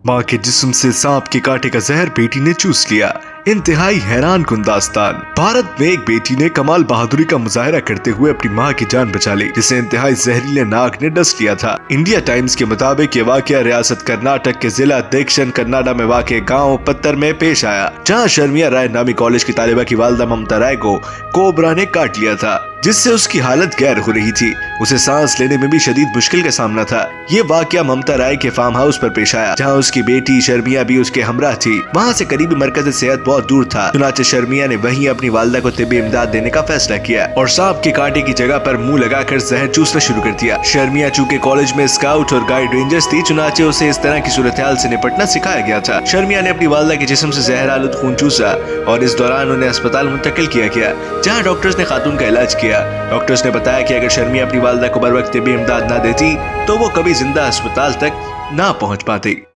माँ के जिस्म से सांप के कांटे का जहर बेटी ने चूस लिया। इंतहाई हैरान कुन दास्तान। भारत में एक बेटी ने कमाल बहादुरी का मुजाहरा करते हुए अपनी माँ की जान बचा ली, जिसे इंतहाई जहरीले नाग ने डस लिया था। इंडिया टाइम्स के मुताबिक ये वाकया रियासत कर्नाटक के जिला दक्षिण कन्नाडा में वाक़ गांव पत्तर में पेश आया, जहां शर्मिया राय नामी कॉलेज की तालिबा की वालिदा ममता राय को कोबरा ने काट लिया था, जिससे उसकी हालत गैर हो रही थी। उसे सांस लेने में भी शदीद मुश्किल का सामना था। ये वाकया ममता राय के फार्म हाउस पर पेश आया, जहां उसकी बेटी शर्मिया भी उसके हमराह थी। वहां से करीबी मरकज सेहत बहुत दूर था। चुनाचे शर्मिया ने वहीं अपनी वालिदा को तिब्बी इमदाद देने का फैसला किया और सांप के कांटे की जगह पर मुंह लगाकर जहर चूसना शुरू कर दिया। शर्मिया चूंकि कॉलेज में स्काउट और गाइड रेंजर्स थी, चुनाचे उसे इस तरह की सूरत-ए-हाल से निपटना सिखाया गया था। शर्मिया ने अपनी वालिदा के जिस्म से जहर आलूद खून चूसा और इस दौरान उन्हें अस्पताल मुंतकिल किया गया, जहाँ डॉक्टर्स ने खातून का इलाज किया। डॉक्टर्स ने बताया कि अगर शर्मिया अपनी वालिदा को बर वक्त तिब्बी इमदाद न देती तो वो कभी जिंदा अस्पताल तक ना पहुंच पाती।